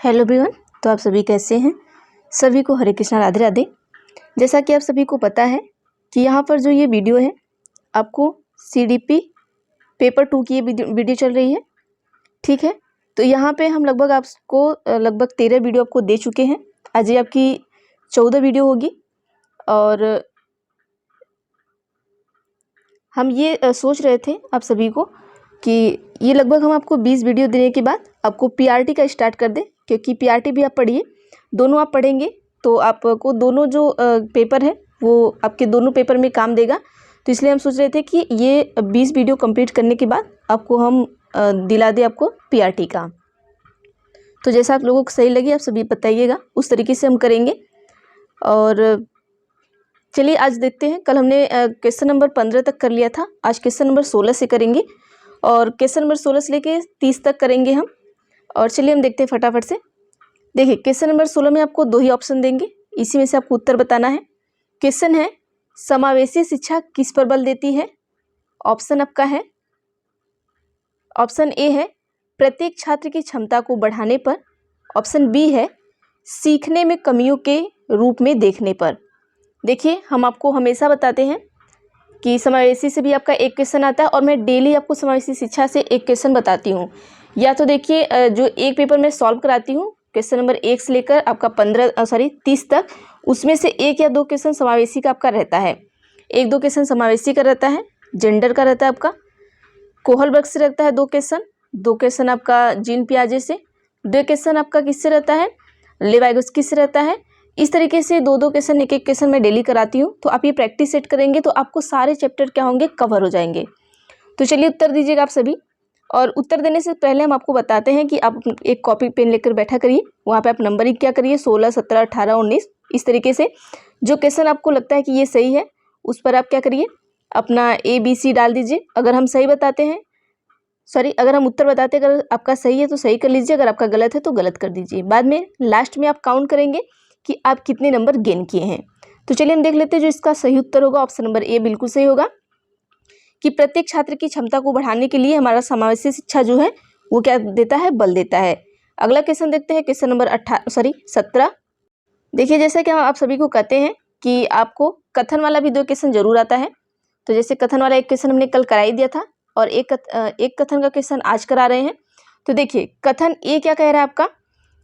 Hello everyone. तो आप सभी कैसे हैं? सभी को हरे कृष्णा राधे राधे। जैसा कि आप सभी को पता है कि यहाँ पर जो ये वीडियो है आपको CDP पेपर 2 की ये वीडियो चल रही है, ठीक है। तो यहाँ पे हम लगभग आपको लगभग 13 वीडियो आपको दे चुके हैं। आज ये आपकी 14 वीडियो होगी और हम ये सोच रहे थे आप सभी को कि ये लगभग हम आपको 20 वीडियो देने के बाद आपको PRT का स्टार्ट कर दें, क्योंकि PRT भी आप पढ़िए, दोनों आप पढ़ेंगे तो आपको दोनों जो पेपर है वो आपके दोनों पेपर में काम देगा। तो इसलिए हम सोच रहे थे कि ये 20 वीडियो कंप्लीट करने के बाद आपको हम दिला दें आपको PRT का। तो जैसा आप लोगों को सही लगे आप सभी बताइएगा, उस तरीके से हम करेंगे। और चलिए आज देखते हैं। कल हमने क्वेश्चन नंबर 15 तक कर लिया था, आज क्वेश्चन नंबर 16 से करेंगे और क्वेश्चन नंबर 16 से लेके 30 तक करेंगे हम। और चलिए हम देखते हैं फटाफट से। देखिए क्वेश्चन नंबर 16 में आपको 2 ही ऑप्शन देंगे, इसी में से आपको उत्तर बताना है। क्वेश्चन है समावेशी शिक्षा किस पर बल देती है? ऑप्शन आपका है, ऑप्शन ए है प्रत्येक छात्र की क्षमता को बढ़ाने पर, ऑप्शन बी है सीखने में कमियों के रूप में देखने पर। देखिए हम आपको हमेशा बताते हैं कि समावेशी से भी आपका एक क्वेश्चन आता है और मैं डेली आपको समावेशी शिक्षा से एक क्वेश्चन बताती हूँ। या तो देखिए जो एक पेपर में सॉल्व कराती हूँ क्वेश्चन नंबर 1 से लेकर आपका 30 तक, उसमें से 1 या 2 क्वेश्चन समावेशी का आपका रहता है। 1-2 क्वेश्चन समावेशी का रहता है, जेंडर का रहता है आपका, कोहलबर्ग से रहता है 2 क्वेश्चन, 2 क्वेश्चन आपका जीन पियाजे से, 2 क्वेश्चन आपका किससे रहता है, लेवाइगोस्की से रहता है। इस तरीके से 2-2 क्वेश्चन, एक क्वेश्चन मैं डेली कराती हूँ। तो आप ये प्रैक्टिस सेट करेंगे तो आपको सारे चैप्टर क्या होंगे, कवर हो जाएंगे। तो चलिए उत्तर दीजिएगा आप सभी। और उत्तर देने से पहले हम आपको बताते हैं कि आप एक कॉपी पेन लेकर बैठा करिए, वहाँ पे आप नंबरिंग क्या करिए 16, 17, 18, 19 इस तरीके से। जो क्वेश्चन आपको लगता है कि ये सही है उस पर आप क्या करिए अपना ABC डाल दीजिए। अगर हम सही बताते हैं, अगर हम उत्तर बताते हैं, अगर आपका सही है तो सही कर लीजिए, अगर आपका गलत है तो गलत कर दीजिए। बाद में लास्ट में आप काउंट करेंगे कि आप कितने नंबर गेन किए हैं। तो चलिए हम देख लेते हैं जो इसका सही उत्तर होगा। ऑप्शन नंबर ए बिल्कुल सही होगा कि प्रत्येक छात्र की क्षमता को बढ़ाने के लिए हमारा समावेशी शिक्षा जो है वो क्या देता है, बल देता है। अगला क्वेश्चन देखते हैं, क्वेश्चन नंबर 17। देखिए जैसा कि हम आप सभी को कहते हैं कि आपको कथन वाला भी 2 क्वेश्चन जरूर आता है। तो जैसे कथन वाला एक क्वेश्चन हमने कल करा ही दिया था और एक कथन का क्वेश्चन आज करा रहे हैं। तो देखिए कथन ए क्या कह रहा है आपका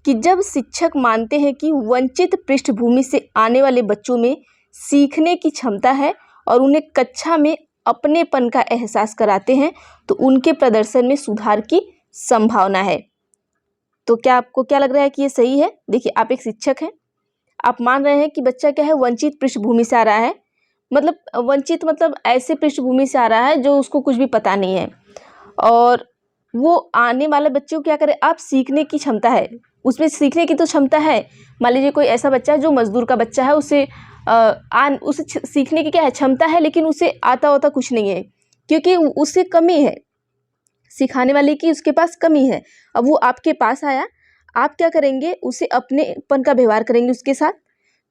कि जब शिक्षक मानते हैं कि वंचित पृष्ठभूमि से आने वाले बच्चों में सीखने की क्षमता है और उन्हें कक्षा में अपनेपन का एहसास कराते हैं तो उनके प्रदर्शन में सुधार की संभावना है। तो क्या आपको क्या लग रहा है कि ये सही है? देखिए आप एक शिक्षक हैं, आप मान रहे हैं कि बच्चा क्या है, वंचित पृष्ठभूमि से आ रहा है। मतलब वंचित मतलब ऐसे पृष्ठभूमि से आ रहा है जो उसको कुछ भी पता नहीं है, और वो आने वाले बच्चे को क्या करे, आप सीखने की क्षमता है, उसमें सीखने की तो क्षमता है। मान लीजिए कोई ऐसा बच्चा है जो मजदूर का बच्चा है, उसे सीखने की क्या है, क्षमता है, लेकिन उसे आता होता कुछ नहीं है, क्योंकि उससे कमी है, सिखाने वाले की उसके पास कमी है। अब वो आपके पास आया, आप क्या करेंगे, उसे अपनेपन का व्यवहार करेंगे उसके साथ,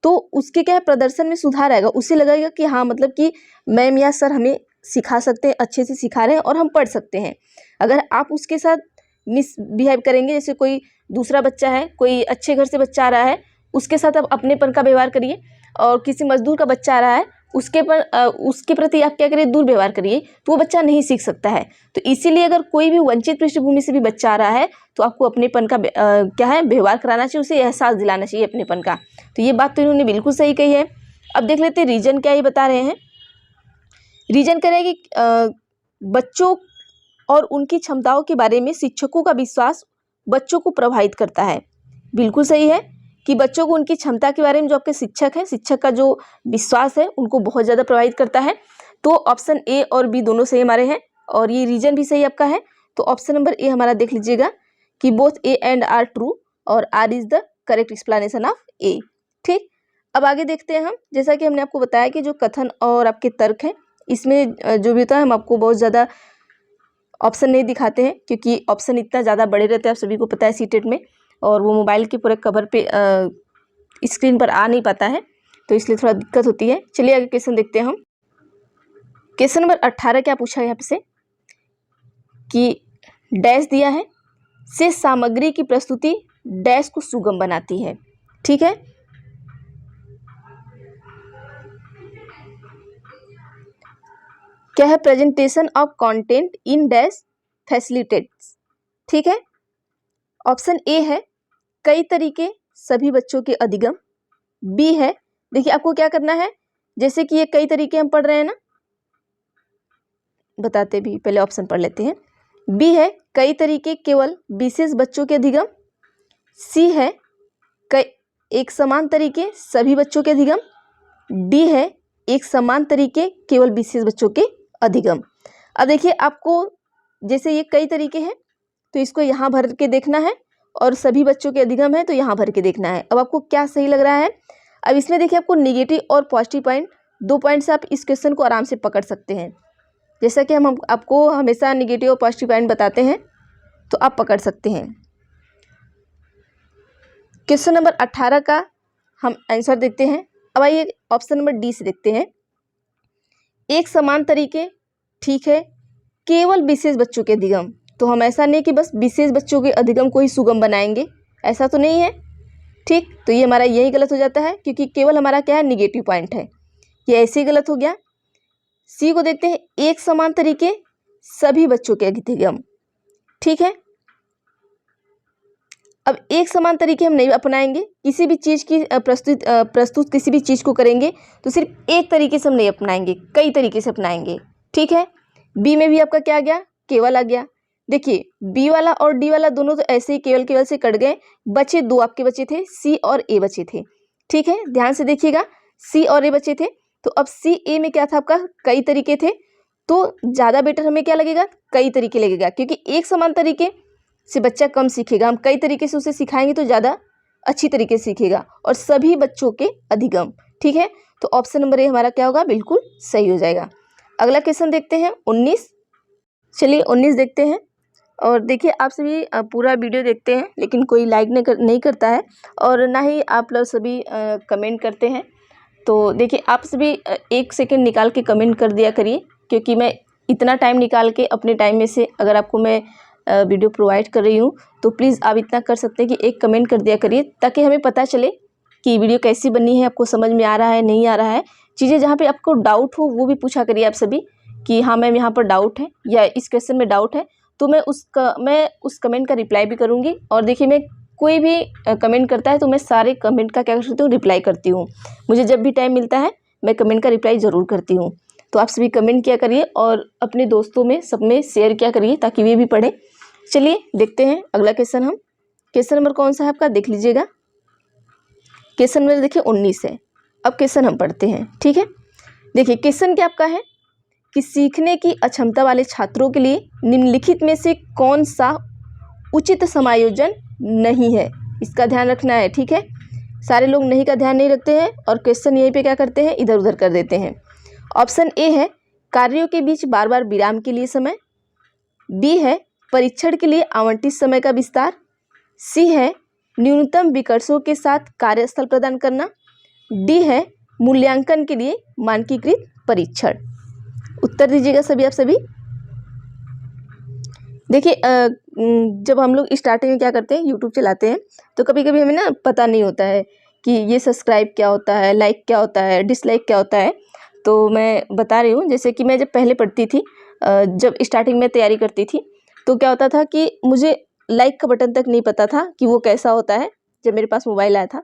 तो उसके क्या है, प्रदर्शन में सुधार आएगा। उसे लगेगा कि हाँ मतलब कि मैम या सर हमें सिखा सकते हैं, अच्छे से सिखा रहे हैं और हम पढ़ सकते हैं। अगर आप उसके साथ मिसबिहेव करेंगे, जैसे कोई दूसरा बच्चा है, कोई अच्छे घर से बच्चा आ रहा है, उसके साथ आप अपनेपन का व्यवहार करिए, और किसी मजदूर का बच्चा आ रहा है उसके प्रति आप क्या करिए, दुर्व्यवहार करिए, तो वो बच्चा नहीं सीख सकता है। तो इसीलिए अगर कोई भी वंचित पृष्ठभूमि से भी बच्चा आ रहा है तो आपको अपनेपन का क्या है, व्यवहार कराना चाहिए, उसे एहसास दिलाना चाहिए अपनेपन का। तो ये बात तो इन्होंने बिल्कुल सही कही है। अब देख लेते हैं रीजन क्या ये बता रहे हैं। रीजन कह रहे हैं कि बच्चों और उनकी क्षमताओं के बारे में शिक्षकों का विश्वास बच्चों को प्रभावित करता है। बिल्कुल सही है कि बच्चों को उनकी क्षमता के बारे में जो आपके शिक्षक हैं, शिक्षक का जो विश्वास है उनको बहुत ज़्यादा प्रभावित करता है। तो ऑप्शन ए और बी दोनों सही हमारे हैं, और ये रीजन भी सही आपका है। तो ऑप्शन नंबर ए हमारा देख लीजिएगा कि both A and R true और R is the correct explanation of A. ठीक, अब आगे देखते हैं हम। जैसा कि हमने आपको बताया कि जो कथन और आपके तर्क हैं, इसमें जो भी होता है हम आपको बहुत ज़्यादा ऑप्शन नहीं दिखाते हैं, क्योंकि ऑप्शन इतना ज़्यादा बड़े रहते हैं, आप सभी को पता है सीटेट में, और वो मोबाइल के पूरे कवर पे स्क्रीन पर आ नहीं पाता है, तो इसलिए थोड़ा दिक्कत होती है। चलिए आगे क्वेश्चन देखते हैं हम। क्वेश्चन नंबर 18 क्या पूछा है यहाँ से कि डैश दिया है, से सामग्री की प्रस्तुति डैश को सुगम बनाती है। ठीक है, क्या है? Presentation of content in dash facilitates. ठीक है, ऑप्शन ए है कई तरीके सभी बच्चों के अधिगम। बी है, देखिए आपको क्या करना है, जैसे कि ये कई तरीके हम पढ़ रहे हैं ना, बताते भी पहले ऑप्शन पढ़ लेते हैं। बी है कई तरीके केवल विशेष बच्चों के अधिगम। सी है कई एक समान तरीके सभी बच्चों के अधिगम। डी है एक समान तरीके केवल विशेष बच्चों के अधिगम। अब देखिए आपको जैसे ये कई तरीके हैं तो इसको यहाँ भर के देखना है, और सभी बच्चों के अधिगम है तो यहाँ भर के देखना है। अब आपको क्या सही लग रहा है? अब इसमें देखिए आपको नेगेटिव और पॉजिटिव पॉइंट, 2 पॉइंट से आप इस क्वेश्चन को आराम से पकड़ सकते हैं। जैसा कि हम आपको हमेशा नेगेटिव और पॉजिटिव पॉइंट बताते हैं तो आप पकड़ सकते हैं। क्वेश्चन नंबर 18 का हम आंसर देखते हैं। अब आइए ऑप्शन नंबर डी से देखते हैं। एक समान तरीके, ठीक है, केवल विशेष बच्चों के अधिगम। तो हम ऐसा नहीं कि बस विशेष बच्चों के अधिगम को ही सुगम बनाएंगे, ऐसा तो नहीं है। ठीक, तो ये हमारा यही गलत हो जाता है, क्योंकि केवल हमारा क्या है, निगेटिव पॉइंट है, ये ऐसे ही गलत हो गया। सी को देखते हैं, एक समान तरीके सभी बच्चों के अधिगम। ठीक है, अब एक समान तरीके हम नहीं अपनाएंगे, किसी भी चीज़ की प्रस्तुत किसी भी चीज़ को करेंगे तो सिर्फ एक तरीके से हम नहीं अपनाएंगे, कई तरीके से अपनाएंगे। ठीक है, बी में भी आपका क्या आ गया, केवल आ गया। देखिए बी वाला और डी वाला दोनों तो ऐसे ही केवल केवल से कट गए, बचे 2 आपके बचे थे, सी और ए बचे थे। ठीक है, ध्यान से देखिएगा, सी और ए बचे थे। तो अब सी ए में क्या था आपका, कई तरीके थे, तो ज़्यादा बेटर हमें क्या लगेगा, कई तरीके लगेगा, क्योंकि एक समान तरीके से बच्चा कम सीखेगा, हम कई तरीके से उसे सिखाएंगे तो ज़्यादा अच्छी तरीके से सीखेगा, और सभी बच्चों के अधिगम। ठीक है, तो ऑप्शन नंबर ए हमारा क्या होगा, बिल्कुल सही हो जाएगा। अगला क्वेश्चन देखते हैं 19। चलिए 19 देखते हैं। और देखिए आप सभी पूरा वीडियो देखते हैं लेकिन कोई लाइक नहीं करता है, और ना ही आप लोग सभी कमेंट करते हैं। तो देखिए आप सभी 1 सेकंड निकाल के कमेंट कर दिया करिए, क्योंकि मैं इतना टाइम निकाल के अपने टाइम में से अगर आपको मैं वीडियो प्रोवाइड कर रही हूँ, तो प्लीज़ आप इतना कर सकते हैं कि एक कमेंट कर दिया करिए, ताकि हमें पता चले कि वीडियो कैसी बनी है, आपको समझ में आ रहा है नहीं आ रहा है। चीज़ें जहाँ पे आपको डाउट हो वो भी पूछा करिए आप सभी, कि हाँ मैम यहाँ पर डाउट है या इस क्वेश्चन में डाउट है, तो मैं उस कमेंट का रिप्लाई भी करूँगी। और देखिए मैं कोई भी कमेंट करता है तो मैं सारे कमेंट का क्या करती हूँ, रिप्लाई करती हूँ। मुझे जब भी टाइम मिलता है मैं कमेंट का रिप्लाई ज़रूर करती हूँ। तो आप सभी कमेंट किया करिए और अपने दोस्तों में सब में शेयर किया करिए, ताकि वे भी पढ़ें। चलिए देखते हैं अगला क्वेश्चन। हम क्वेश्चन नंबर कौन सा है आपका, देख लीजिएगा। क्वेश्चन नंबर देखिए 19 है। अब क्वेश्चन हम पढ़ते हैं। ठीक है, देखिए क्वेश्चन क्या आपका है कि सीखने की अक्षमता वाले छात्रों के लिए निम्नलिखित में से कौन सा उचित समायोजन नहीं है, इसका ध्यान रखना है। ठीक है, सारे लोग नहीं का ध्यान नहीं रखते हैं और क्वेश्चन यहीं पे क्या करते हैं, इधर उधर कर देते हैं। ऑप्शन ए है कार्यों के बीच बार बार विराम के लिए समय। बी है परीक्षण के लिए आवंटित समय का विस्तार। सी है न्यूनतम विकर्षों के साथ कार्यस्थल प्रदान करना। डी है मूल्यांकन के लिए मानकीकृत परीक्षण। उत्तर दीजिएगा सभी आप सभी। देखिए जब हम लोग स्टार्टिंग में क्या करते हैं, यूट्यूब चलाते हैं, तो कभी कभी हमें ना पता नहीं होता है कि ये सब्सक्राइब क्या होता है, लाइक क्या होता है, डिसलाइक क्या होता है। तो मैं बता रही हूँ, जैसे कि मैं जब पहले पढ़ती थी, जब स्टार्टिंग में तैयारी करती थी, तो क्या होता था कि मुझे लाइक का बटन तक नहीं पता था कि वो कैसा होता है। जब मेरे पास मोबाइल आया था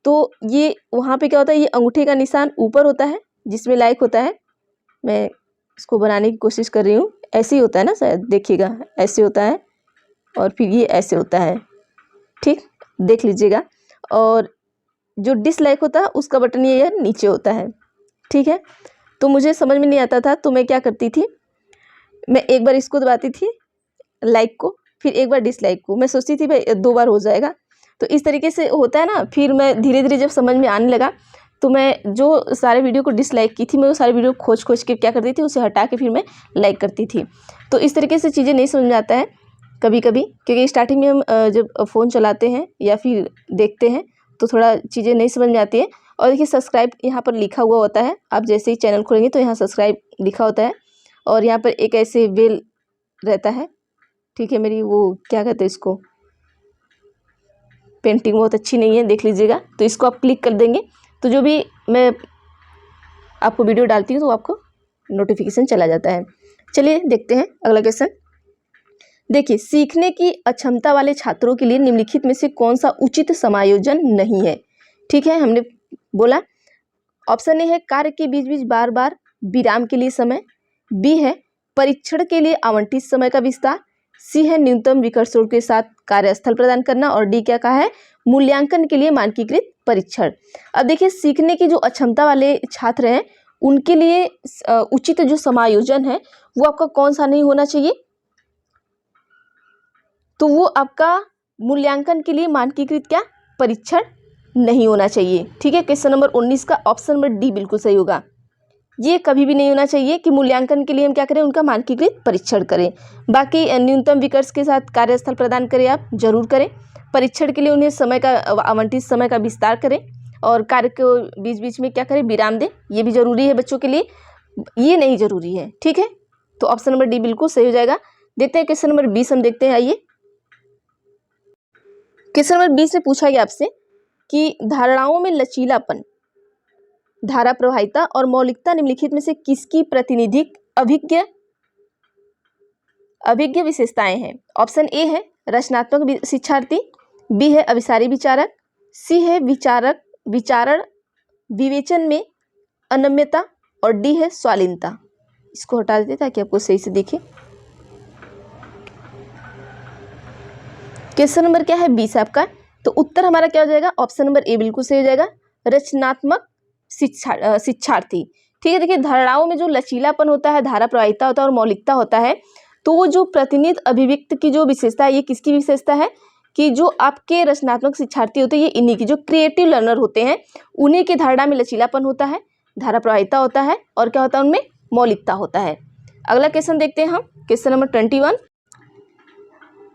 तो ये वहाँ पे क्या होता है, ये अंगूठे का निशान ऊपर होता है जिसमें लाइक होता है। मैं इसको बनाने की कोशिश कर रही हूँ, ऐसे ही होता है ना शायद, देखिएगा ऐसे होता है और फिर ये ऐसे होता है। ठीक, देख लीजिएगा। और जो डिसलाइक होता है उसका बटन ये नीचे होता है। ठीक है, तो मुझे समझ में नहीं आता था, तो मैं क्या करती थी, मैं एक बार इसको दबाती थी लाइक को, फिर एक बार डिसलाइक को। मैं सोचती थी भाई 2 बार हो जाएगा, तो इस तरीके से होता है ना। फिर मैं धीरे धीरे जब समझ में आने लगा, तो मैं जो सारे वीडियो को डिसलाइक की थी, मैं वो सारे वीडियो खोज खोज के क्या करती थी, उसे हटा के फिर मैं लाइक करती थी। तो इस तरीके से चीज़ें नहीं समझ में आता है कभी कभी, क्योंकि स्टार्टिंग में हम जब फ़ोन चलाते हैं या फिर देखते हैं तो थोड़ा चीज़ें नहीं समझ में आती है। और देखिए सब्सक्राइब यहाँ पर लिखा हुआ होता है, आप जैसे ही चैनल खोलेंगे तो यहाँ सब्सक्राइब लिखा होता है, और यहाँ पर एक ऐसे बेल रहता है। ठीक है, मेरी वो क्या कहते हैं इसको, पेंटिंग बहुत अच्छी नहीं है, देख लीजिएगा। तो इसको आप क्लिक कर देंगे तो जो भी मैं आपको वीडियो डालती हूँ तो आपको नोटिफिकेशन चला जाता है। चलिए देखते हैं अगला क्वेश्चन। देखिए, सीखने की अक्षमता वाले छात्रों के लिए निम्नलिखित में से कौन सा उचित समायोजन नहीं है। ठीक है, हमने बोला ऑप्शन ए है कार्य के बीच बीच बार बार विराम के लिए समय, बी है परीक्षण के लिए आवंटित समय का विस्तार, सी है न्यूनतम विकर्षण के साथ कार्यस्थल प्रदान करना, और डी क्या कहा है मूल्यांकन के लिए मानकीकृत परीक्षण। अब देखिए, सीखने की जो अक्षमता वाले छात्र हैं उनके लिए उचित जो समायोजन है वो आपका कौन सा नहीं होना चाहिए, तो वो आपका मूल्यांकन के लिए मानकीकृत क्या परीक्षण नहीं होना चाहिए। ठीक है, क्वेश्चन नंबर 19 का ऑप्शन नंबर डी बिल्कुल सही होगा। ये कभी भी नहीं होना चाहिए कि मूल्यांकन के लिए हम क्या करें, उनका मानकीकृत परीक्षण करें। बाकी न्यूनतम विकर्ष के साथ कार्यस्थल प्रदान करें, आप जरूर करें। परीक्षण के लिए उन्हें समय का आवंटित समय का विस्तार करें, और कार्य को बीच बीच में क्या करें विराम दें, ये भी जरूरी है बच्चों के लिए, ये नहीं जरूरी है। ठीक है, तो ऑप्शन नंबर डी बिल्कुल सही हो जाएगा। देखते हैं क्वेश्चन नंबर 20 हम देखते हैं। आइए, क्वेश्चन नंबर 20 में पूछा गया आपसे कि धारणाओं में लचीलापन, धारा प्रवाहिता और मौलिकता निम्नलिखित में से किसकी प्रातिनिधिक अभिज्ञ विशेषताएं हैं। ऑप्शन ए है रचनात्मक शिक्षार्थी, बी है अभिसारी विचारक, सी है विचारण विवेचन में अनम्यता, और डी है स्वालीनता। इसको हटा देते ताकि आपको सही से दिखे। क्वेश्चन नंबर क्या है 20 आपका, तो उत्तर हमारा क्या हो जाएगा, ऑप्शन नंबर ए बिल्कुल सही हो जाएगा, रचनात्मक शिक्षार्थी। ठीक है, देखिए धारणाओं में जो लचीलापन होता है, धारा प्रवाहिता होता है और मौलिकता होता है, तो वो जो प्रतिनिधि अभिव्यक्त की जो विशेषता है, ये किसकी विशेषता है कि जो आपके रचनात्मक शिक्षार्थी होते हैं, ये इन्हीं की जो क्रिएटिव लर्नर होते हैं उन्हीं की धारणा में लचीलापन होता है, धारा प्रवाहिता होता है, और क्या होता है उनमें मौलिकता होता है। अगला क्वेश्चन देखते हैं हम, क्वेश्चन नंबर 21।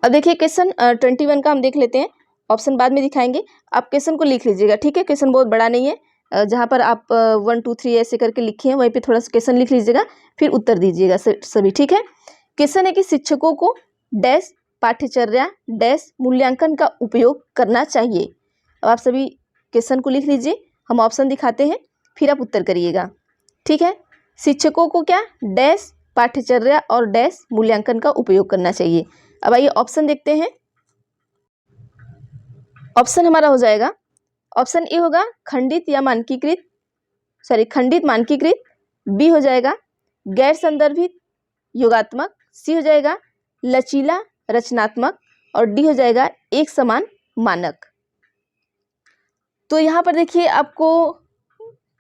अब देखिए क्वेश्चन 21 का हम देख लेते हैं, ऑप्शन बाद में दिखाएंगे, आप क्वेश्चन को लिख लीजिएगा। ठीक है, क्वेश्चन बहुत बड़ा नहीं है, जहाँ पर आप 1 2 3 ऐसे करके लिखे हैं वहीं पे थोड़ा सा क्वेश्चन लिख लीजिएगा, फिर उत्तर दीजिएगा सभी। ठीक है, क्वेश्चन है कि शिक्षकों को डैश पाठ्यचर्या डैश मूल्यांकन का उपयोग करना चाहिए। अब आप सभी क्वेश्चन को लिख लीजिए, हम ऑप्शन दिखाते हैं फिर आप उत्तर करिएगा। ठीक है, शिक्षकों को क्या डैश पाठ्यचर्या और डैश मूल्यांकन का उपयोग करना चाहिए। अब आइए ऑप्शन देखते हैं। ऑप्शन हमारा हो जाएगा, ऑप्शन ए होगा खंडित मानकीकृत, बी हो जाएगा गैर संदर्भित योगात्मक, सी हो जाएगा लचीला रचनात्मक, और डी हो जाएगा एक समान मानक। तो यहाँ पर देखिए आपको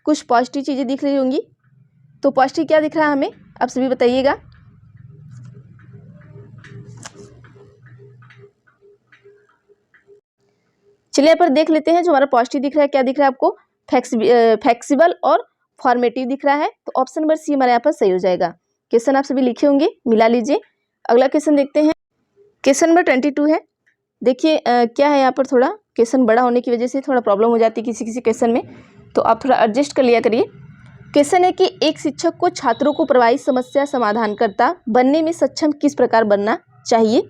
कुछ पॉजिटिव चीजें दिख रही होंगी, तो पॉजिटिव क्या दिख रहा है हमें आप सभी बताइएगा। चलिए यहाँ पर देख लेते हैं जो हमारा पॉजिटिव दिख रहा है, क्या दिख रहा है आपको, फ्लेक्सिबल और फॉर्मेटिव दिख रहा है, तो ऑप्शन नंबर सी हमारे यहाँ पर सही हो जाएगा। क्वेश्चन आप सभी लिखे होंगे, मिला लीजिए। अगला क्वेश्चन देखते हैं, क्वेश्चन नंबर 22 है। देखिए क्या है यहाँ पर, थोड़ा क्वेश्चन बड़ा होने की वजह से थोड़ा प्रॉब्लम हो जाती है किसी किसी क्वेश्चन में, तो आप थोड़ा एडजस्ट कर लिया करिए। क्वेश्चन है कि एक शिक्षक को छात्रों को प्रवाही समस्या समाधानकर्ता बनने में सक्षम किस प्रकार बनना चाहिए।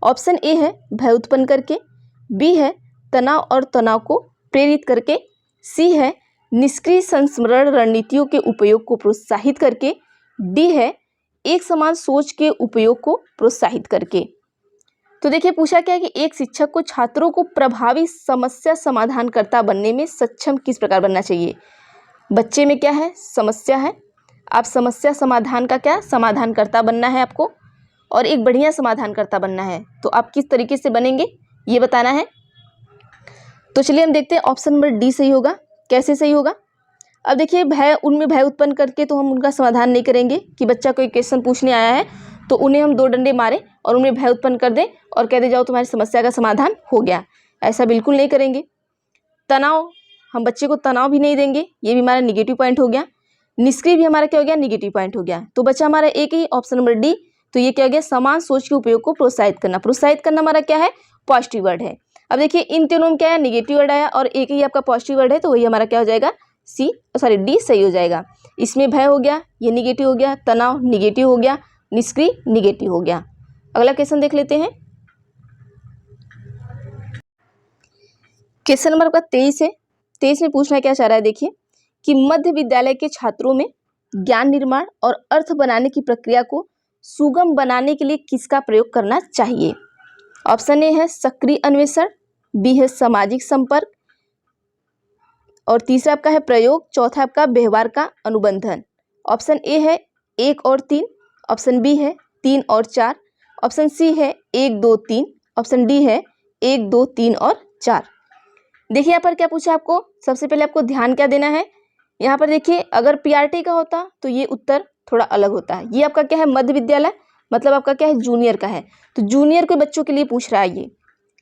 ऑप्शन ए है भय उत्पन्न करके, बी है तनाव और तनाव को प्रेरित करके, सी है निष्क्रिय संस्मरण रणनीतियों के उपयोग को प्रोत्साहित करके, डी है एक समान सोच के उपयोग को प्रोत्साहित करके। तो देखिए पूछा क्या है कि एक शिक्षक को छात्रों को प्रभावी समस्या समाधानकर्ता बनने में सक्षम किस प्रकार बनना चाहिए। बच्चे में क्या है, समस्या है, आप समस्या समाधान का क्या समाधानकर्ता बनना है आपको, और एक बढ़िया समाधानकर्ता बनना है, तो आप किस तरीके से बनेंगे ये बताना है। तो चलिए हम देखते हैं, ऑप्शन नंबर डी सही होगा। कैसे सही होगा, अब देखिए उनमें भय उत्पन्न करके तो हम उनका समाधान नहीं करेंगे कि बच्चा कोई क्वेश्चन पूछने आया है तो उन्हें हम 2 डंडे मारें और उनमें भय उत्पन्न कर दें और कह दे जाओ तुम्हारी समस्या का समाधान हो गया, ऐसा बिल्कुल नहीं करेंगे। तनाव, हम बच्चे को तनाव भी नहीं देंगे, ये भी हमारा निगेटिव पॉइंट हो गया। निष्क्रिय भी हमारा क्या हो गया, निगेटिव पॉइंट हो गया। तो बच्चा हमारा एक ही ऑप्शन नंबर डी, तो ये क्या हो गया, समान सोच के उपयोग को प्रोत्साहित करना। प्रोत्साहित करना हमारा क्या है, पॉजिटिव वर्ड है। अब देखिए इन तीनों में क्या है, निगेटिव वर्ड आया और एक ही आपका पॉजिटिव वर्ड है, तो वही हमारा क्या हो जाएगा, डी सही हो जाएगा। इसमें भय हो गया, ये निगेटिव हो गया, तनाव निगेटिव हो गया, निष्क्रिय निगेटिव हो गया। अगला क्वेश्चन देख लेते हैं। क्वेश्चन नंबर आपका 23 है। 23 में पूछना क्या चाह रहा है, देखिए कि मध्य विद्यालय के छात्रों में ज्ञान निर्माण और अर्थ बनाने की प्रक्रिया को सुगम बनाने के लिए किसका प्रयोग करना चाहिए। ऑप्शन ए है सक्रिय अन्वेषण, बी है सामाजिक संपर्क, और तीसरा आपका है प्रयोग, चौथा आपका व्यवहार का अनुबंधन। ऑप्शन ए है 1 और 3, ऑप्शन बी है 3 और 4, ऑप्शन सी है 1 2 3, ऑप्शन डी है 1 2 3 और 4। देखिए यहाँ पर क्या पूछा आपको, सबसे पहले आपको ध्यान क्या देना है, यहाँ पर देखिए अगर पीआरटी का होता तो ये उत्तर थोड़ा अलग होता है। ये आपका क्या है, मध्य विद्यालय, मतलब आपका क्या है, जूनियर का है, तो जूनियर के बच्चों के लिए पूछ रहा है ये,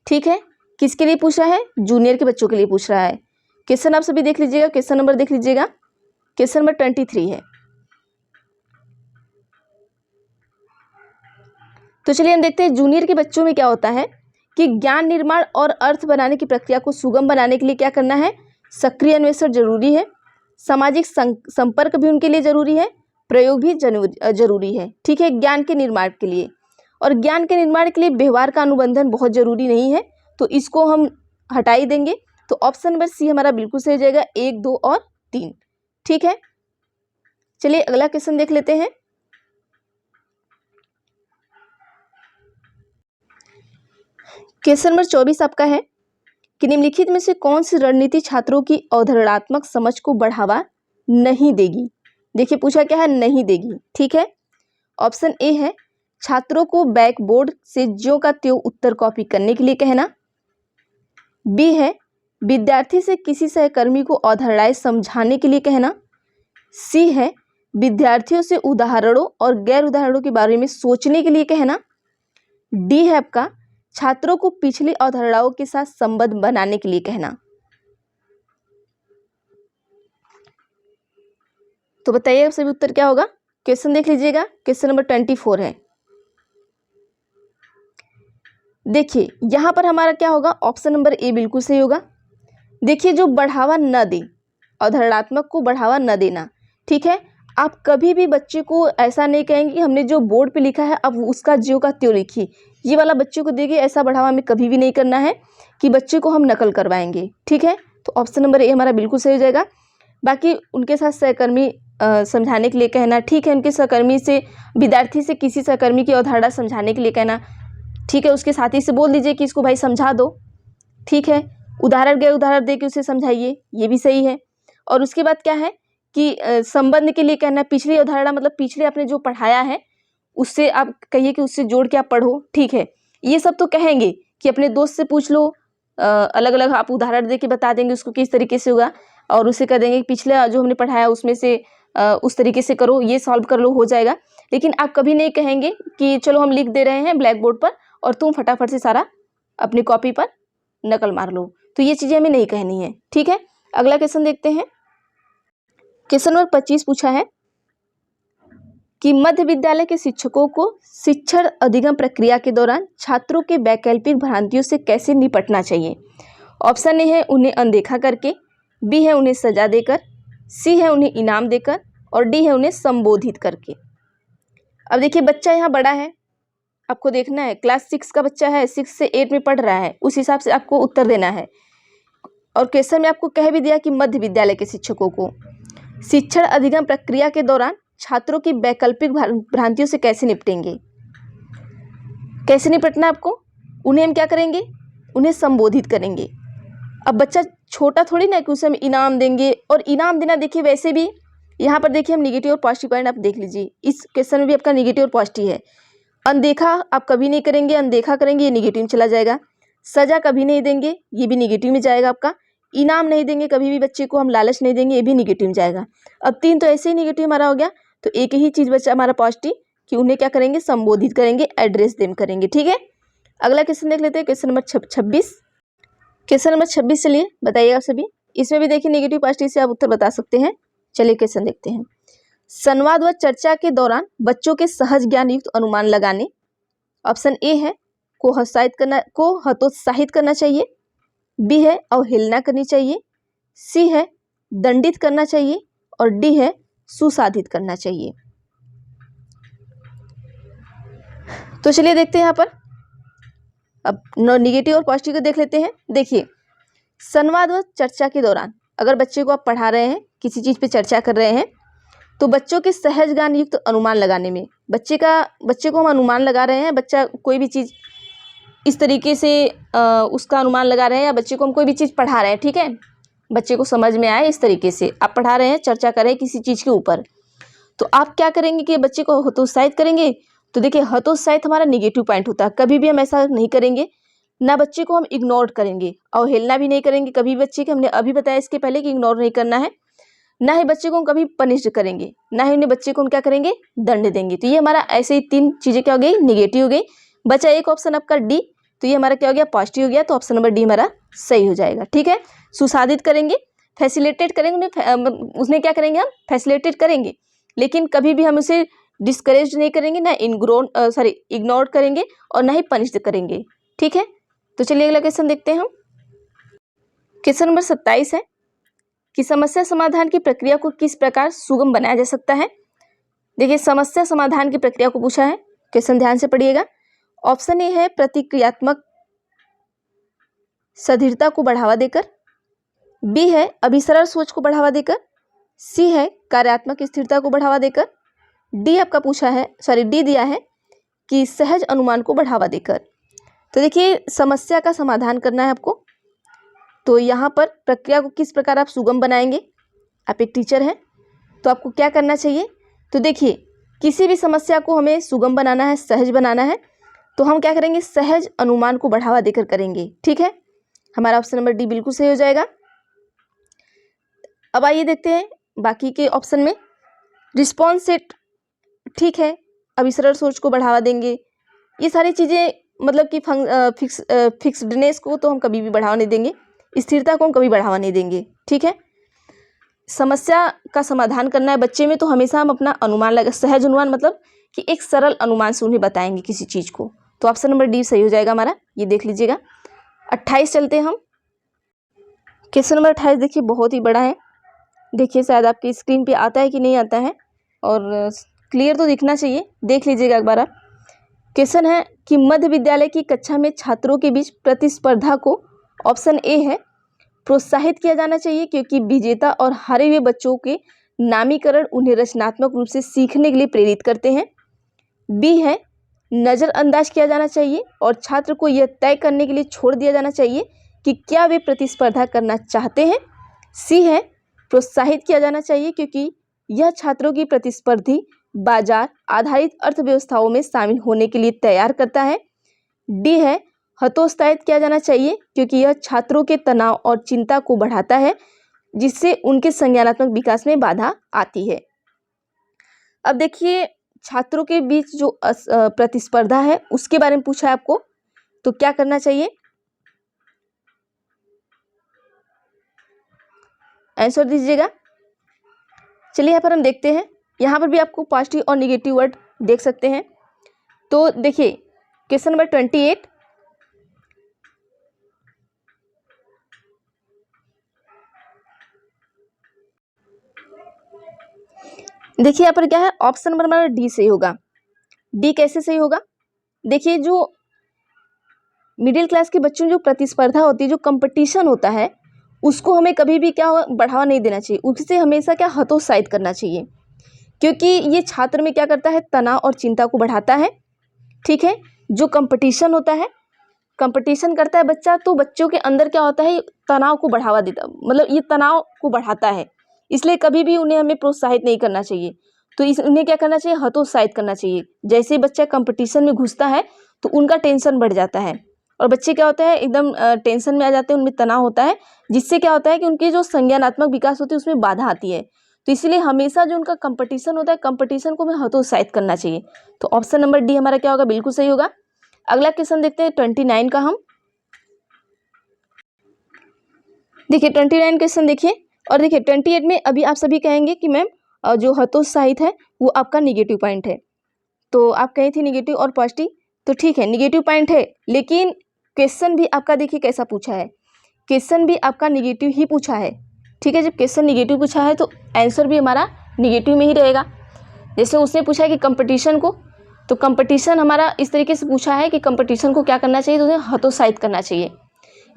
ठीक है। किसके लिए पूछ रहा है, जूनियर के बच्चों के लिए पूछ रहा है। क्वेश्चन आप सभी देख लीजिएगा, क्वेश्चन नंबर देख लीजिएगा, क्वेश्चन नंबर 23 है। तो चलिए हम देखते हैं जूनियर के बच्चों में क्या होता है कि ज्ञान निर्माण और अर्थ बनाने की प्रक्रिया को सुगम बनाने के लिए क्या करना है, सक्रिय अन्वेषण जरूरी है, सामाजिक संपर्क भी उनके लिए जरूरी है, प्रयोग भी जरूरी है, ठीक है, ज्ञान के निर्माण के लिए। और ज्ञान के निर्माण के लिए व्यवहार का अनुबंधन बहुत जरूरी नहीं है, तो इसको हम हटा ही देंगे। तो ऑप्शन नंबर सी हमारा बिल्कुल सही हो जाएगा, 1 2 और 3, ठीक है। चलिए अगला क्वेश्चन देख लेते हैं। क्वेश्चन नंबर 24 आपका है कि निम्नलिखित में से कौन सी रणनीति छात्रों की अवधारणात्मक समझ को बढ़ावा नहीं देगी। देखिए पूछा क्या है, नहीं देगी, ठीक है। ऑप्शन ए है छात्रों को बैकबोर्ड से ज्यों का त्यों उत्तर कॉपी करने के लिए कहना, बी है विद्यार्थी से किसी सहकर्मी को अवधारणाएं समझाने के लिए कहना, सी है विद्यार्थियों से उदाहरणों और गैर उदाहरणों के बारे में सोचने के लिए कहना, डी है आपका छात्रों को पिछली अवधारणाओं के साथ संबंध बनाने के लिए कहना। तो बताइए आप सभी उत्तर क्या होगा। क्वेश्चन देख लीजिएगा, क्वेश्चन नंबर 24 है। देखिए यहां पर हमारा क्या होगा, ऑप्शन नंबर ए बिल्कुल सही होगा। देखिए जो बढ़ावा न दे, अवधारणात्मक को बढ़ावा न देना, ठीक है। आप कभी भी बच्चे को ऐसा नहीं कहेंगे कि हमने जो बोर्ड पे लिखा है अब उसका ज्यों का त्यों लिखिए, ये वाला बच्चे को देंगे, ऐसा बढ़ावा हमें कभी भी नहीं करना है कि बच्चे को हम नकल करवाएंगे, ठीक है। तो ऑप्शन नंबर ए हमारा बिल्कुल सही हो जाएगा। बाकी उनके साथ सहकर्मी समझाने के लिए कहना, ठीक है, उनके सहकर्मी से, विद्यार्थी से किसी सहकर्मी की अवधारणा समझाने के लिए कहना, ठीक है, उसके साथी से बोल दीजिए कि इसको भाई समझा दो, ठीक है, उदाहरण गए उदाहरण दे के उसे समझाइए, ये भी सही है। और उसके बाद क्या है कि संबंध के लिए कहना, पिछली अवधारणा मतलब पिछले आपने जो पढ़ाया है उससे आप कहिए कि उससे जोड़ के आप पढ़ो, ठीक है। ये सब तो कहेंगे कि अपने दोस्त से पूछ लो, अलग अलग आप उदाहरण दे के बता देंगे उसको किस तरीके से होगा, और उसे कह देंगे कि पिछले जो हमने पढ़ाया उसमें से उस तरीके से करो, ये सॉल्व कर लो, हो जाएगा। लेकिन आप कभी नहीं कहेंगे कि चलो हम लिख दे रहे हैं ब्लैक बोर्ड पर और तुम फटाफट से सारा अपनी कॉपी पर नकल मार लो, तो ये चीज़ें हमें नहीं कहनी है, ठीक है। अगला क्वेश्चन देखते हैं। क्वेश्चन नंबर 25 पूछा है कि मध्य विद्यालय के शिक्षकों को शिक्षण अधिगम प्रक्रिया के दौरान छात्रों के वैकल्पिक भ्रांतियों से कैसे निपटना चाहिए। ऑप्शन ए है उन्हें अनदेखा करके, बी है उन्हें सजा देकर, सी है उन्हें इनाम देकर, और डी है उन्हें संबोधित करके। अब देखिए बच्चा यहाँ बड़ा है, आपको देखना है, क्लास 6 का बच्चा है, 6 से 8 में पढ़ रहा है, उस हिसाब से आपको उत्तर देना है। और क्वेश्चन में आपको कह भी दिया कि मध्य विद्यालय के शिक्षकों को शिक्षण अधिगम प्रक्रिया के दौरान छात्रों की वैकल्पिक भ्रांतियों से कैसे निपटेंगे, कैसे निपटना आपको, उन्हें हम क्या करेंगे, उन्हें संबोधित करेंगे। अब बच्चा छोटा थोड़ी ना कि उसे हम इनाम देंगे, और इनाम देना देखिए वैसे भी यहाँ पर देखिए हम निगेटिव और पॉजिटिव पॉइंट आप देख लीजिए, इस क्वेश्चन में भी आपका निगेटिव और पॉजिटिव है। अनदेखा आप कभी नहीं करेंगे, अनदेखा करेंगे ये निगेटिव में चला जाएगा। सजा कभी नहीं देंगे, ये भी निगेटिव में जाएगा आपका। इनाम नहीं देंगे कभी भी, बच्चे को हम लालच नहीं देंगे, ये भी निगेटिव में जाएगा। अब 3 तो ऐसे ही निगेटिव हमारा हो गया, तो एक ही चीज़ बचा हमारा पॉजिटिव कि उन्हें क्या करेंगे, संबोधित करेंगे, एड्रेस देम करेंगे, ठीक है। अगला क्वेश्चन देख लेते हैं, क्वेश्चन नंबर 26। क्वेश्चन नंबर 26 चलिए बताइएगा सभी, इसमें भी देखिए नेगेटिव पॉजिटिव से आप उत्तर बता सकते हैं। चलिए क्वेश्चन देखते हैं। संवाद व चर्चा के दौरान बच्चों के सहज ज्ञान युक्त अनुमान लगाने। ऑप्शन ए है को हतोत्साहित करना चाहिए, बी है अवहेलना करनी चाहिए, सी है दंडित करना चाहिए, और डी है सुसाधित करना चाहिए। तो चलिए देखते हैं यहाँ पर, अब निगेटिव और पॉजिटिव को देख लेते हैं। देखिए संवाद व चर्चा के दौरान अगर बच्चे को आप पढ़ा रहे हैं, किसी चीज़ पे चर्चा कर रहे हैं, तो बच्चों के सहज ज्ञान युक्त अनुमान लगाने में बच्चे को हम अनुमान लगा रहे हैं, बच्चा कोई भी चीज़ इस तरीके से उसका अनुमान लगा रहे हैं, या बच्चे को हम कोई भी चीज़ पढ़ा रहे हैं, ठीक है, बच्चे को समझ में आए इस तरीके से आप पढ़ा रहे हैं, चर्चा कर रहे हैं किसी चीज़ के ऊपर, तो आप क्या करेंगे कि बच्चे को हतोत्साहित करेंगे। तो देखिए, हतोत्साहित हमारा निगेटिव पॉइंट होता है, कभी भी हम ऐसा नहीं करेंगे। ना बच्चे को हम इग्नोर करेंगे, अवहेलना भी नहीं करेंगे कभी बच्चे की, हमने अभी बताया इसके पहले कि इग्नोर नहीं करना है। ना ही बच्चे को हम कभी पनिश करेंगे, ना ही उन्हें बच्चे को हम क्या करेंगे, दंड देंगे। तो ये हमारा ऐसे ही 3 चीज़ें क्या हो गई, निगेटिव हो गई। बचा एक ऑप्शन आपका डी, तो ये हमारा क्या हो गया, पॉजिटिव हो गया। तो ऑप्शन नंबर डी हमारा सही हो जाएगा। ठीक है, सुसादित करेंगे, फैसिलिटेट करेंगे, उसने क्या करेंगे, हम फैसिलिटेट करेंगे, लेकिन कभी भी हम उसे डिस्करेज नहीं करेंगे, ना इग्नोर करेंगे और ना ही पनिश करेंगे। ठीक है, तो चलिए अगला क्वेश्चन देखते हैं हम। क्वेश्चन नंबर 27 है कि समस्या समाधान की प्रक्रिया को किस प्रकार सुगम बनाया जा सकता है। देखिए, समस्या समाधान की प्रक्रिया को पूछा है, क्वेश्चन ध्यान से पढ़िएगा। ऑप्शन ए है प्रतिक्रियात्मक सधीरता को बढ़ावा देकर, बी है अभिसरण सोच को बढ़ावा देकर, सी है कार्यात्मक स्थिरता को बढ़ावा देकर, डी आपका पूछा है, डी दिया है कि सहज अनुमान को बढ़ावा देकर। तो देखिए, समस्या का समाधान करना है आपको, तो यहाँ पर प्रक्रिया को किस प्रकार आप सुगम बनाएंगे। आप एक टीचर हैं तो आपको क्या करना चाहिए, तो देखिए, किसी भी समस्या को हमें सुगम बनाना है, सहज बनाना है, तो हम क्या करेंगे, सहज अनुमान को बढ़ावा देकर करेंगे। ठीक है, हमारा ऑप्शन नंबर डी बिल्कुल सही हो जाएगा। अब आइए देखते हैं बाकी के ऑप्शन में। रिस्पॉन्स सेट, ठीक है, अभिसरण सोच को बढ़ावा देंगे, ये सारी चीज़ें मतलब कि फिक्स्डनेस को तो हम कभी भी बढ़ावा नहीं देंगे, स्थिरता को हम कभी बढ़ावा नहीं देंगे। ठीक है, समस्या का समाधान करना है बच्चे में, तो हमेशा हम अपना अनुमान लगा, सहज अनुमान मतलब कि एक सरल अनुमान से उन्हें बताएंगे किसी चीज़ को। तो ऑप्शन नंबर डी सही हो जाएगा हमारा, ये देख लीजिएगा। 28 चलते हैं हम। क्वेश्चन नंबर 28 देखिए, बहुत ही बड़ा है। देखिए, शायद आपकी स्क्रीन पे आता है कि नहीं आता है, और क्लियर तो दिखना चाहिए, देख लीजिएगा एक बार आप। क्वेश्चन है कि मध्य विद्यालय की कक्षा में छात्रों के बीच प्रतिस्पर्धा को, ऑप्शन ए है प्रोत्साहित किया जाना चाहिए, क्योंकि विजेता और हारे हुए बच्चों के नामीकरण उन्हें रचनात्मक रूप से सीखने के लिए प्रेरित करते हैं, बी है नज़रअंदाज किया जाना चाहिए और छात्र को यह तय करने के लिए छोड़ दिया जाना चाहिए कि क्या वे प्रतिस्पर्धा करना चाहते हैं, सी है प्रोत्साहित किया जाना चाहिए क्योंकि यह छात्रों की प्रतिस्पर्धी बाजार आधारित अर्थव्यवस्थाओं में शामिल होने के लिए तैयार करता है, डी है हतोत्साहित किया जाना चाहिए क्योंकि यह छात्रों के तनाव और चिंता को बढ़ाता है, जिससे उनके संज्ञानात्मक विकास में बाधा आती है। अब देखिए, छात्रों के बीच जो प्रतिस्पर्धा है उसके बारे में पूछा है आपको, तो क्या करना चाहिए, आंसर दीजिएगा। चलिए, यहाँ पर हम देखते हैं, यहाँ पर भी आपको पॉजिटिव और निगेटिव वर्ड देख सकते हैं। तो देखिए, क्वेश्चन नंबर 28, देखिए यहाँ पर क्या है, ऑप्शन नंबर हमारा डी सही होगा। डी कैसे सही होगा, देखिए, जो मिडिल क्लास के बच्चों में जो प्रतिस्पर्धा होती है, जो कंपटीशन होता है, उसको हमें कभी भी क्या बढ़ावा नहीं देना चाहिए, उससे हमेशा क्या हतोत्साहित करना चाहिए, क्योंकि ये छात्र में क्या करता है, तनाव और चिंता को बढ़ाता है। ठीक है, जो कंपटीशन होता है, कंपटीशन करता है बच्चा, तो बच्चों के अंदर क्या होता है, तनाव को बढ़ावा देता, मतलब ये तनाव को बढ़ाता है, इसलिए कभी भी उन्हें हमें प्रोत्साहित नहीं करना चाहिए, तो उन्हें क्या करना चाहिए, हतोत्साहित करना चाहिए। जैसे ही बच्चा कंपटीशन में घुसता है तो उनका टेंशन बढ़ जाता है और बच्चे क्या होता है, एकदम टेंशन में आ जाते हैं, उनमें तनाव होता है, जिससे क्या होता है कि उनके जो संज्ञानात्मक विकास होती है उसमें बाधा आती है। तो इसलिए हमेशा जो उनका कंपटीशन होता है, कंपटीशन को हमें हतोत्साहित करना चाहिए। तो ऑप्शन नंबर डी हमारा क्या होगा, बिल्कुल सही होगा। अगला क्वेश्चन देखते हैं 29 का हम। देखिए 29 क्वेश्चन देखिए, और देखिए 28 में अभी आप सभी कहेंगे कि मैम जो हतोत्साहित है वो आपका निगेटिव पॉइंट है, तो आप कही थी निगेटिव और पॉजिटिव, तो ठीक है निगेटिव पॉइंट है, लेकिन क्वेश्चन भी आपका देखिए कैसा पूछा है, क्वेश्चन भी आपका निगेटिव ही पूछा है। ठीक है, जब क्वेश्चन निगेटिव पूछा है तो आंसर भी हमारा निगेटिव में ही रहेगा। जैसे उसने पूछा है कि कंपटीशन को, तो कंपटीशन हमारा इस तरीके से पूछा है कि कंपटीशन को क्या करना चाहिए, तो उन्हें हतोत्साहित करना चाहिए।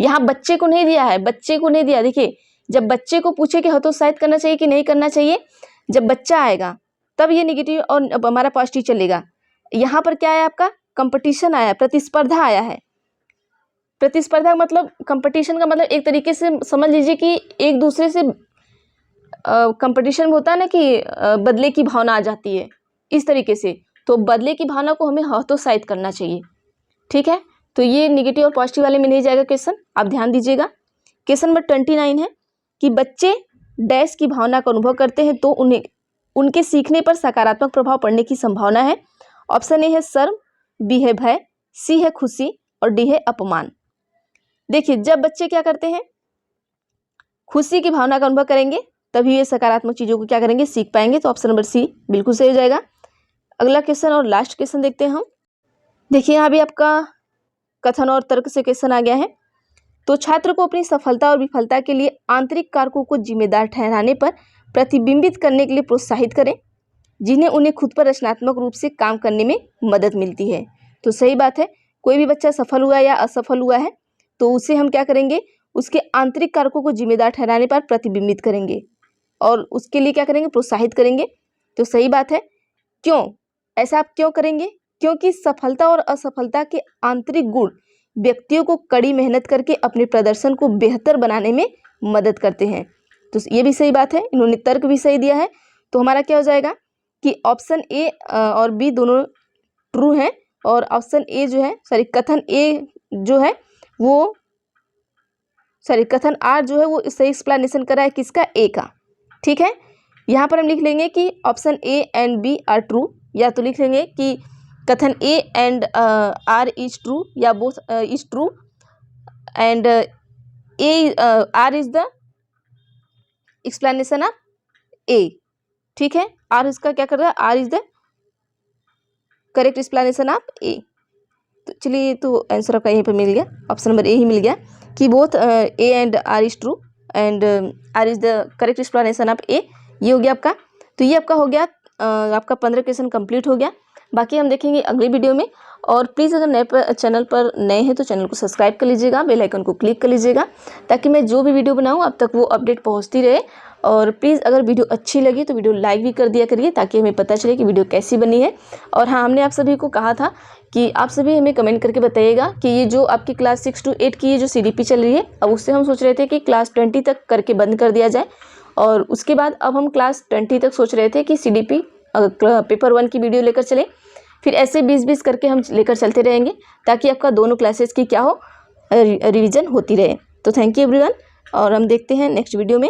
यहाँ बच्चे को नहीं दिया है, बच्चे को नहीं दिया। देखिए जब बच्चे को पूछे कि हतोत्साहित करना चाहिए कि नहीं करना चाहिए, जब बच्चा आएगा तब ये नेगेटिव और अब हमारा पॉजिटिव चलेगा। यहाँ पर क्या है आपका कंपटीशन आया, प्रतिस्पर्धा आया है। प्रतिस्पर्धा मतलब कंपटीशन का मतलब एक तरीके से समझ लीजिए कि एक दूसरे से कंपटीशन में होता है ना कि बदले की भावना आ जाती है, इस तरीके से। तो बदले की भावना को हमें हतोत्साहित करना चाहिए, ठीक है। तो ये नेगेटिव और पॉजिटिव वाले में नहीं जाएगा क्वेश्चन, आप ध्यान दीजिएगा। क्वेश्चन नंबर 29 है कि बच्चे डैश की भावना का अनुभव करते हैं तो उन्हें उनके सीखने पर सकारात्मक प्रभाव पड़ने की संभावना है। ऑप्शन ए है शर्म, बी है भय, सी है खुशी और डी है अपमान। देखिए जब बच्चे क्या करते हैं, खुशी की भावना का अनुभव करेंगे तभी ये सकारात्मक चीज़ों को क्या करेंगे, सीख पाएंगे। तो ऑप्शन नंबर सी बिल्कुल सही हो जाएगा। अगला क्वेश्चन और लास्ट क्वेश्चन देखते हैं हम। देखिए यहाँ भी आपका कथन और तर्क से क्वेश्चन आ गया है। तो छात्र को अपनी सफलता और विफलता के लिए आंतरिक कारकों को जिम्मेदार ठहराने पर प्रतिबिंबित करने के लिए प्रोत्साहित करें, जिन्हें उन्हें खुद पर रचनात्मक रूप से काम करने में मदद मिलती है। तो सही बात है, कोई भी बच्चा सफल हुआ या असफल हुआ है तो उसे हम क्या करेंगे, उसके आंतरिक कारकों को जिम्मेदार ठहराने पर प्रतिबिंबित करेंगे और उसके लिए क्या करेंगे, प्रोत्साहित करेंगे। तो सही बात है। क्यों ऐसा आप क्यों करेंगे, क्योंकि सफलता और असफलता के आंतरिक गुण व्यक्तियों को कड़ी मेहनत करके अपने प्रदर्शन को बेहतर बनाने में मदद करते हैं। तो ये भी सही बात है, इन्होंने तर्क भी सही दिया है। तो हमारा क्या हो जाएगा कि ऑप्शन ए और बी दोनों ट्रू हैं और ऑप्शन ए जो है कथन ए जो है वो कथन आर जो है वो सही एक्सप्लेनेशन करा है किसका, ए का, ठीक है। यहाँ पर हम लिख लेंगे कि option A and B are true, या तो लिख लेंगे कि कथन A and R is true या both is true and A R is the explanation of A, ठीक है। आर इसका क्या कर रहा है, R is the correct explanation of A. तो चलिए तो आंसर आपका यहीं पर मिल गया, ऑप्शन नंबर ए ही मिल गया कि both A and R is true and R is the correct explanation of A. ये हो गया आपका। तो ये आपका हो गया, आपका 15 क्वेश्चन कंप्लीट हो गया। बाकी हम देखेंगे अगले वीडियो में। और प्लीज़ अगर नए चैनल पर नए हैं तो चैनल को सब्सक्राइब कर लीजिएगा, बेल आइकन को क्लिक कर लीजिएगा ताकि मैं जो भी वीडियो बनाऊँ अब तक वो अपडेट पहुँचती रहे। और प्लीज़ अगर वीडियो अच्छी लगी तो वीडियो लाइक भी कर दिया करिए ताकि हमें पता चले कि वीडियो कैसी बनी है। और हाँ, हमने आप सभी को कहा था कि आप सभी हमें कमेंट करके बताइएगा कि ये जो आपकी क्लास 6 to 8 की ये जो CDP चल रही है, अब उससे हम सोच रहे थे कि क्लास 20 तक करके बंद कर दिया जाए। और उसके बाद अब हम क्लास 20 तक सोच रहे थे कि CDP पेपर 1 की वीडियो लेकर चले। फिर ऐसे 20-20 करके हम लेकर चलते रहेंगे ताकि आपका दोनों क्लासेस की क्या हो, रिवीजन होती रहे। तो थैंक यू एवरीवन और हम देखते हैं नेक्स्ट वीडियो में।